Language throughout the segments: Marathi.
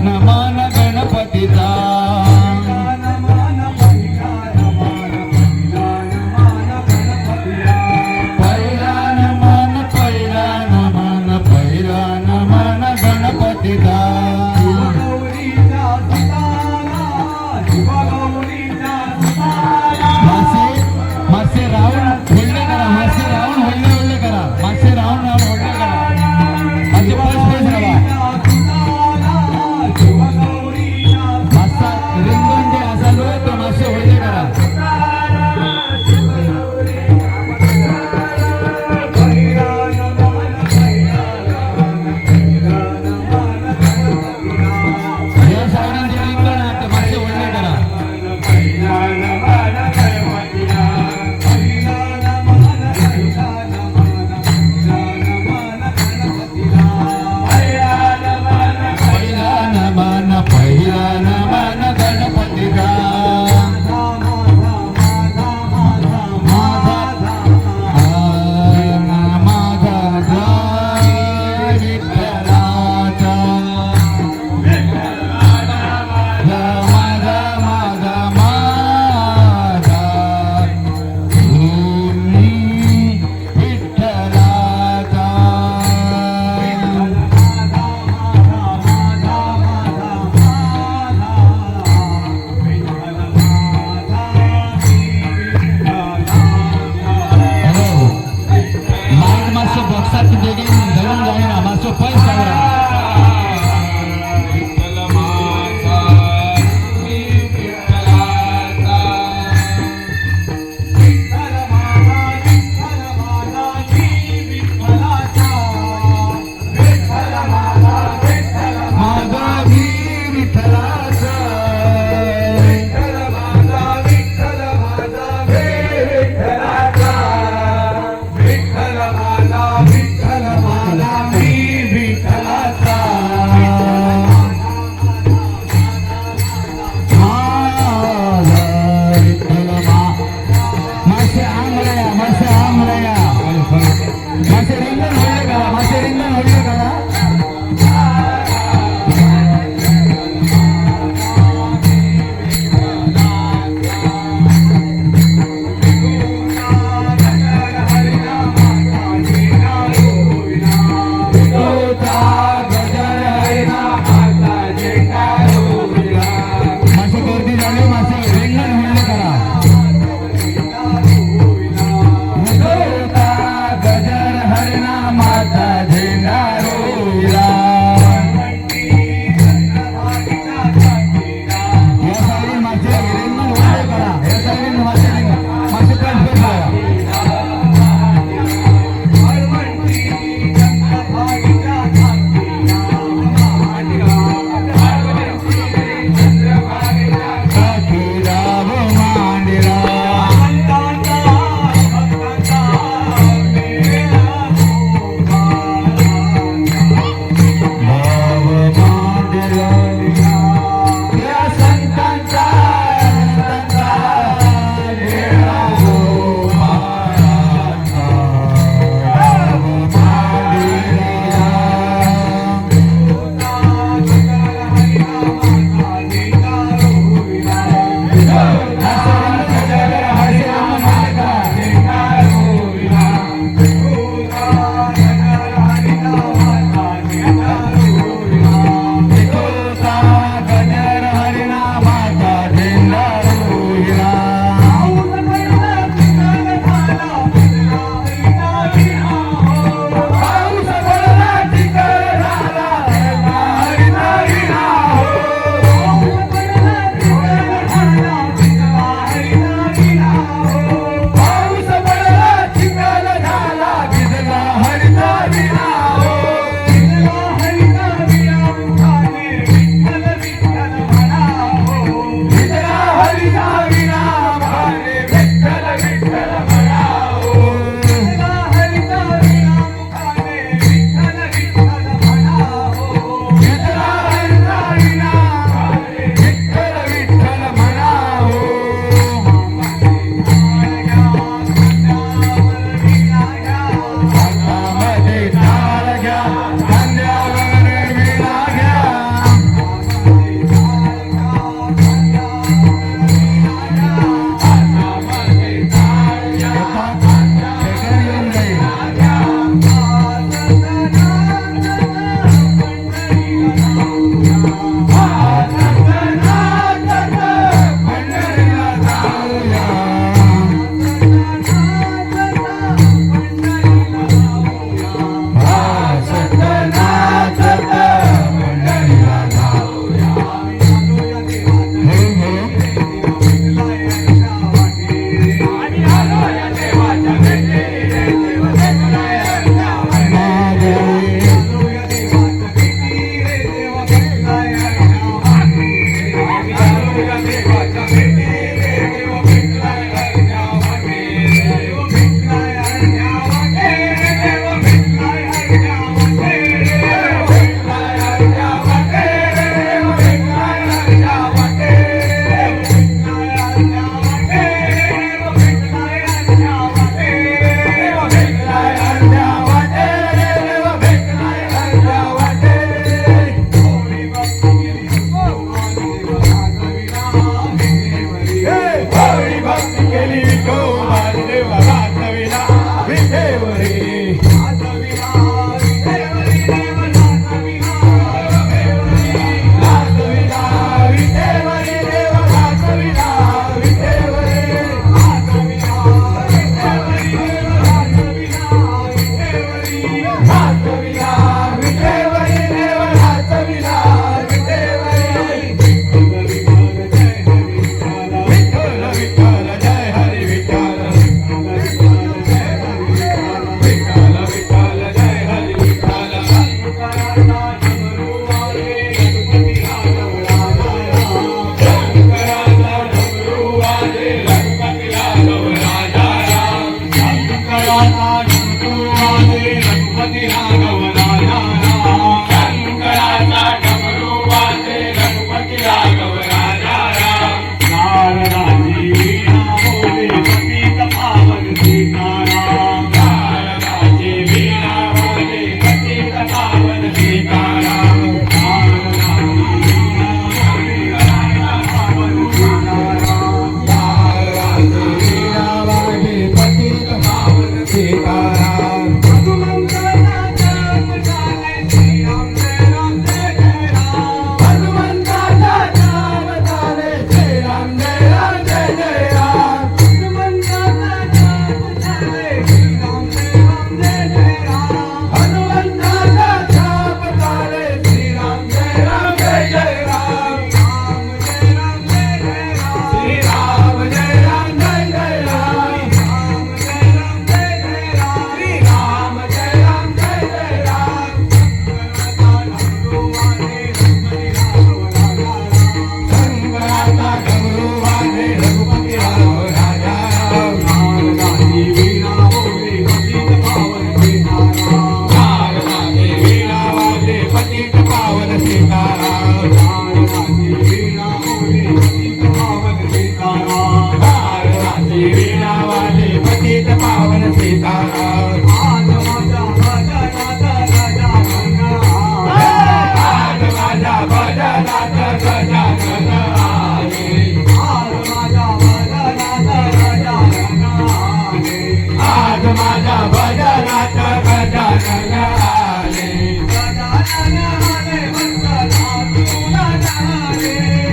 नमन गणपतीचा पहिला नमन पहिला नमन पहिला नमन गणपतीचा मासे रावण होल्डे करा मासे रावण होल्डे करा मासे रावण होल्डे करा असे पाच पेज राहा मासा रिंगण जे असालो तो मासे होल्डे करा या सावरांचे रिंगण आहे मासे होल्डे करा पहिला नमन गणपतीचा माझा विठ्ठलाचा माझा विठ्ठलाचा बॉक्सात देखील धरून जाईल आम्हाला पैसा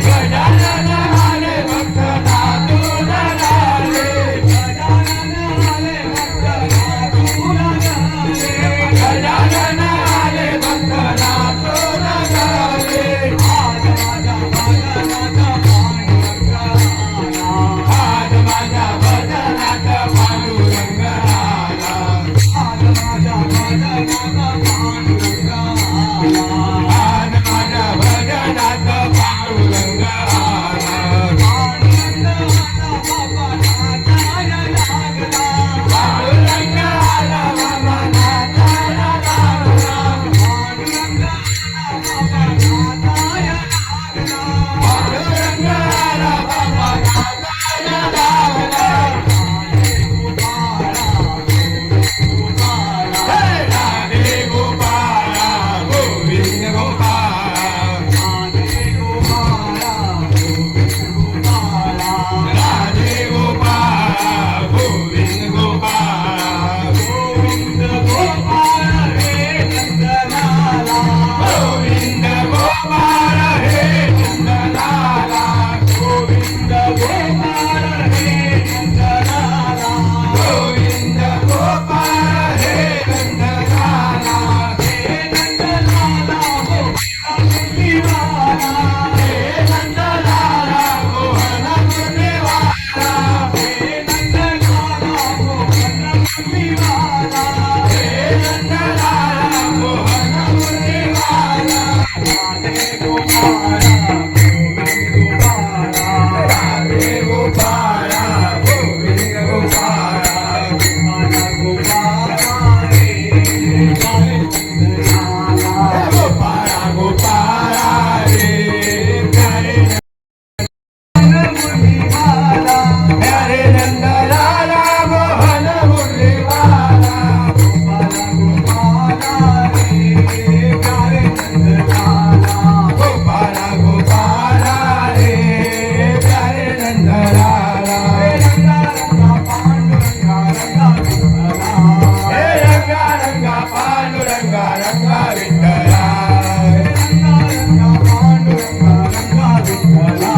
गजानन आले भक्त नाचून आले गजानन आले भक्त नाचून आले गजानन आले भक्त नाचून आले आज माझ्या भजनात पांडुरंग आला आज माझ्या भजनात पांडुरंग आला आज माझ्या भजनात पांडुरंग आला पांडुरंग आला बाबा नाचायला लागला पांडुरंग आला बाबा नाचायला लागला पांडुरंग आला बाबा नाचायला लागला पांडुरंग आला बाबा नाचायला लागला राधे गोपाळा गोविंद गोपाळा राधे गोपाळा गोविंद गोपाळा गोविंद गोपाळ हे नंदलाला गोविंद गोपाळ हे नंदलाला गोविंद गोपाळ हे नंदलाला गोविंद गोपाळ हे नंदलाला हे नंदलाला गोविंदा हे नंदलाला मोहन मुरलीवाला हे नंदलाला मोहन मुरलीवाला हे नंदलाला मोहन मुरलीवाला राधे गोपाळा गोविंद गोपाळा राधे गोपाळा गोपाळा गोपाळा रे प्यारे प्यारे नंदलाला मोहन मुरलीवाला गोपाळा गोपाळा रे प्यारे नंदलाला गोपाळा गोपाळा रे प्यारे नंदलाला हे रंगा पांडुरंगा रंगा विठ्ठला हे रंगा रंगा पांडुरंगा रंगा विठ्ठला रंगा पांडुरंगा रंगा विठ्ठला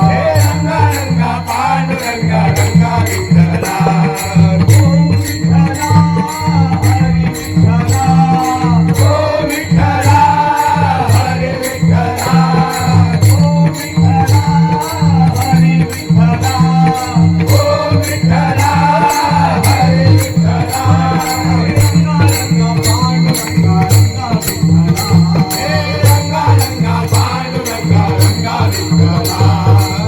हे रंगा रंगा पांडुरंगा रंगा विठ्ठला ओ विठ्ठला हरी विठ्ठला ओ विठ्ठला हरी विठ्ठला ओ विठ्ठला हरी विठ्ठला ओ विठ्ठला हरी विठ्ठला रंगा रंगा पांडुरंगा रंगा विठ्ठला हे रंगा रंगा पांडुरंगा रंगा विठ्ठला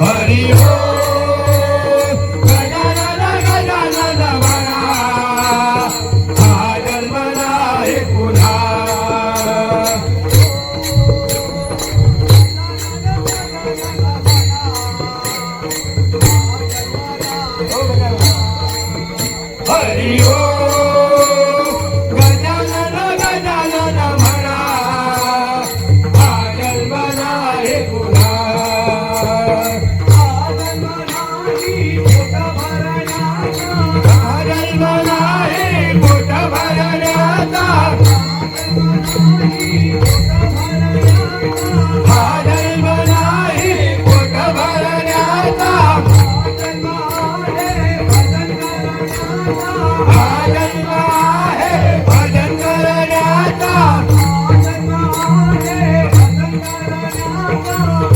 हरी हो गजानन गजानन म्हणा हा जन्म नाही पुन्हा हरी हो गजानन गजानन म्हणा हा जन्म नाही पुन्हा हा जन्म नाही पोट भरण्याचा हा जन्म नाही पोट भरण्याचा हा जन्म नाही पोट भरण्याचा हा जन्म आहे भजन करण्याचा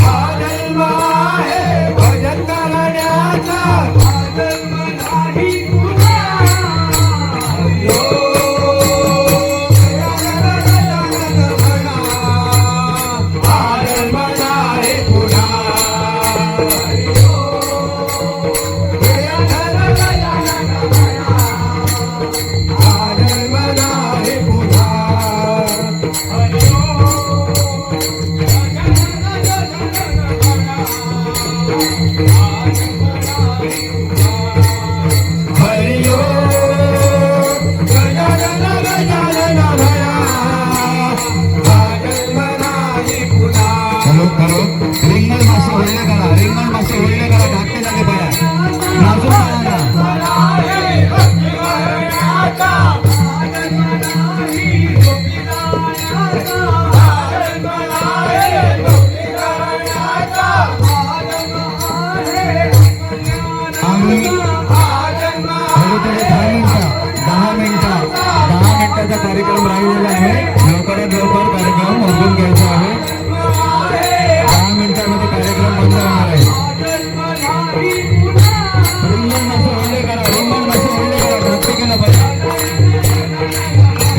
हा जन्म आहे भजन करण्याचा हा जन्म नाही पुन्हा हो गजानन म्हणा हा जन्म नाही पुन्हा रिंगण मासे ओढले करा रिंगण मासे ओढले करा धाकटे झाले पाया नाजूक मिनिटाचा कार्यक्रम राहिलेला आहे लवकरात लवकर कार्यक्रम उरकून घ्यायचा आहे 10 मिनिटांमध्ये कार्यक्रम बंद होणार आहे रिंगण मासे ओढले करा रिंगण मासे ओढले करा धाकटे केलं पाहिजे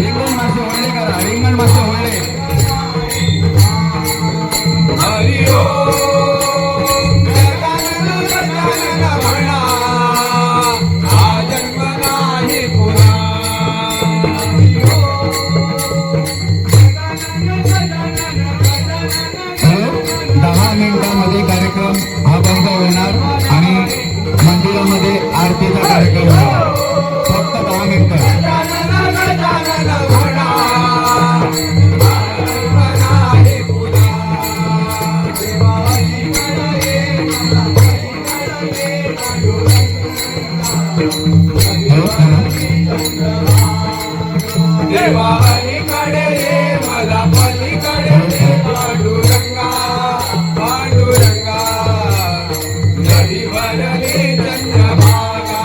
रिंगण मासे ओढले करा रिंगण मासे ओढले हरी हो हा जन्म नाही पुन्हा 10 मिनिटांमध्ये कार्यक्रम हा बंद होणार आणि मंदिरामध्ये आरतीचा कार्यक्रम होणार फक्त 10 मिनिटं देवा अलीकडे ये मला पलीकडे ये पांडुरंगा पांडुरंगा नदी भरली चंद्रभागा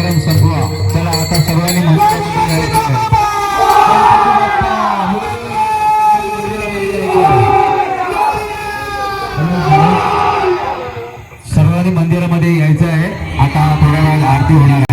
कार्यक्रम संपवा. चला आता सर्वांनी मंदिरामध्ये यायचं आहे. सर्वांनी मंदिरामध्ये यायचं आहे. आता थोड्या वेळात आरती होणार आहे.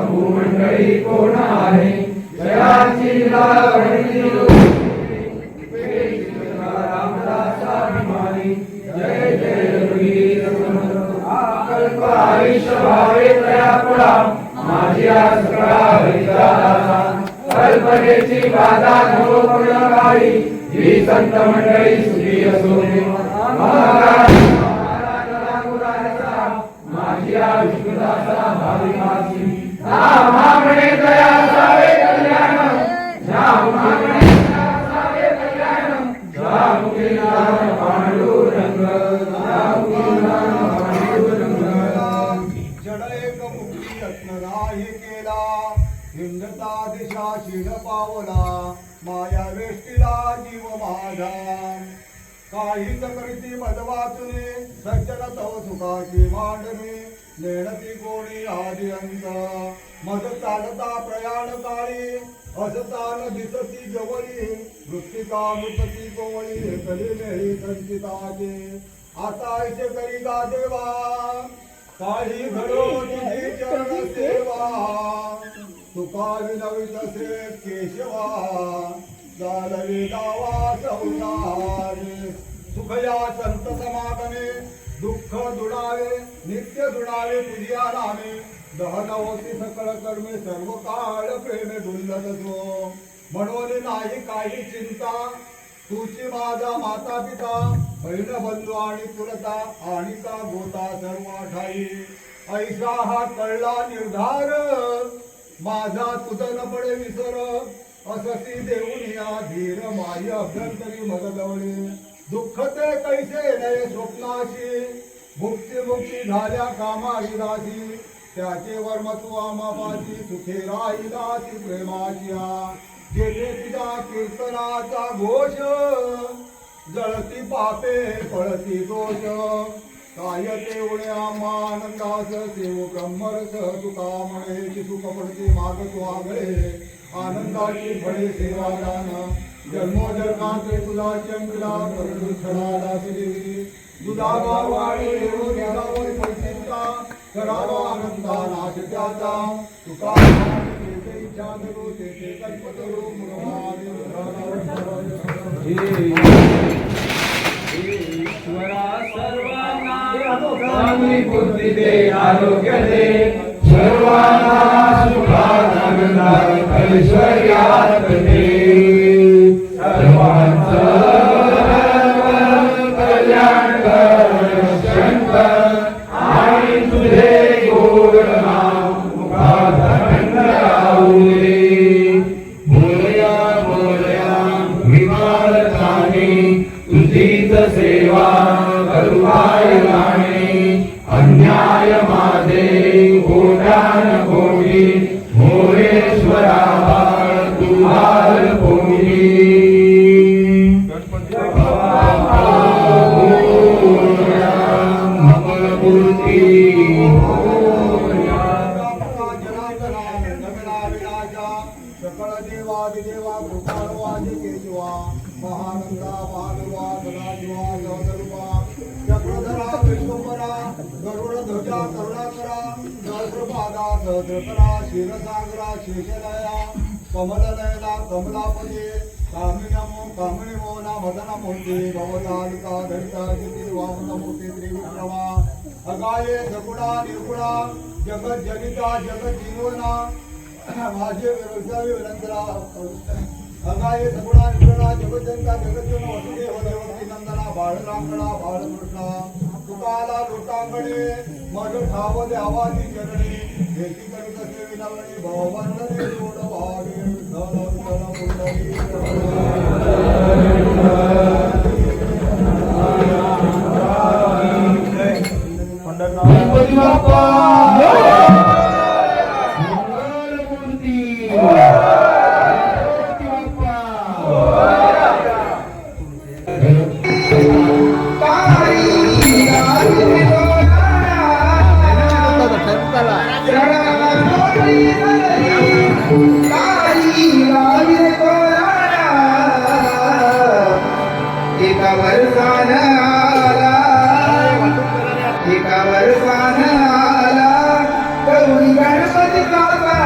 भूमंडळी कोण आहे जयाची लावणी रामदासाभिमानी जय जय रघुवीर कल्प आयुष्य भावे तया पुढा माझी आस कळा हरिदासा कल्पनेची बाधा नको पूर्ण काळी ही संत मंडळी सुखी असो माझी विष्णुदासा भावी माझी नामामणे दया सावे कल्याण नामामणे दया सावे कल्याण जामुखे नाम पांडुरंग जामुखे नाम पांडुरंग जड एक मुक्ती रत्नराही केला हिंदता दिशा शिर पावला माया वेष्टीला जीव माझा काहीच करती मदवाचुने सज्जन तव सुखाची मांडणी नेणती कोणी आदि अंत मज चालता प्रयाण काळी असतान दिसती जवळी मृत्तिका मृतती कोवळी कली मेळी संचिताचे आता ऐसे करी गा देवा काही घडो तुझी चरण सेवा तुका विनवित से केशवा जालवी दावा संसारी सुखया संत समागमे दुःख दुडावे नित्य दुडावे तुझ्या नामे दहन होती सकळ कर्मे सर्व काळ प्रेमे डुल्लत जो म्हणून नाही काही चिंता तुझी माझा माता पिता बहीण बंधू आणि चुलता आणि का गोता सर्व ठाई ऐसा हा कळला निर्धार माझा तुझं न पडे विसर असती देऊन या धीर माय अभ्यंतरी मदगवळे दुःख ते कैसे नये स्वप्नाशी मुक्ती मुक्ती झाल्या कामाची दासी त्याचे वर्म तू आमापाची सुखे राहिला ती प्रेमाची जेथे तुझ्या कीर्तनाचा घोष जळती पापे पळती दोष काय तेवढे आम्हा आनंदास सेव ब्रह्मरस तुका म्हणे सुख पडते माग तू आगळे आनंदाची फळे सेवादान जन्मोजन्माचे तुला चंद्रा परदुष्णा दासदेवी दुधावा वाणी दुधावर पैचिंता करावा आनंदा नाश त्याचा तुका इच्छा धरू तेथे कल्पतरू ईश्वरा सर्वांना चांगली बुद्धी दे आरोग्य दे सर्वांना सुखानंदा ऐश्वर्यात दे सर्वांचं कल्याण कर शंकर आणि तुझे गोड नाम मुखात राहू दे बोलया बोलया विमाल जाणे तुझीच सेवा करुणाय गाणे अन्याय माझे कोट्यान कोटी मोरेश्वरा तुझार कोटी मंगलमूर्ती सकळ देवादिदेवा कृपाळवादी केशवा महानंदा महानुवा सदाशिवा सहधर्मा चक्रधरा विष्णुपरा गरुड ध्वजा करुणाकरा सहस्रपादा सहस्रकरा क्षीरसागरा शेषलया कमलनयना कमलापदे कामिनमो कामिनीमोना मदनमूर्ती भवतालिका धरिता जिती वामनमूर्ती त्रिविक्रमा अगाये सगुणा निर्गुणा जगत जनिता जगत जीवना माझे व्यवसाय विनंदरा अगाये सगुणा निर्गुणा जगज्जनता जगज्जन वसुदेव देवकी नंदना बाळरांगणा बाळकृष्णा तुकाला लोटांगणे मज ठाव द्यावादी चरणी हेती करीत असे विनवणी भवबंधने जोड भावे धन धन पुंडली गणपती बाप्पा एका वर्षानं आला करुणी गणपती काका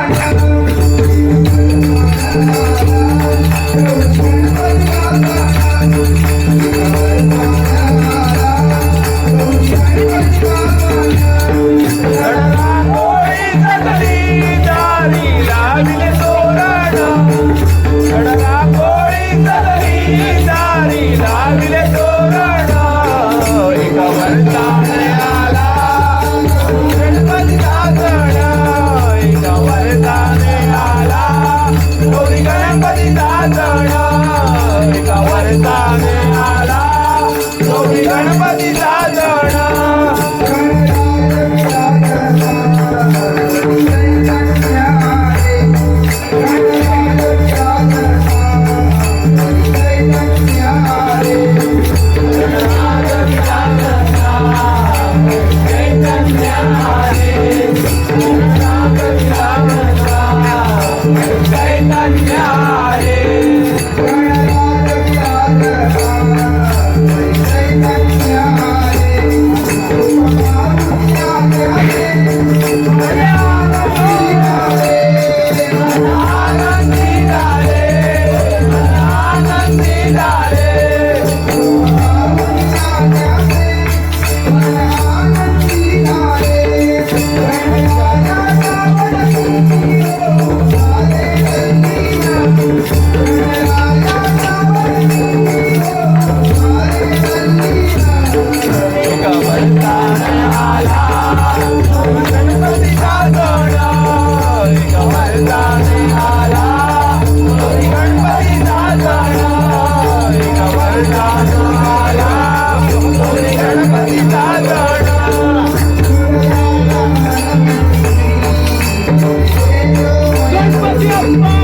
गणपती अप्पा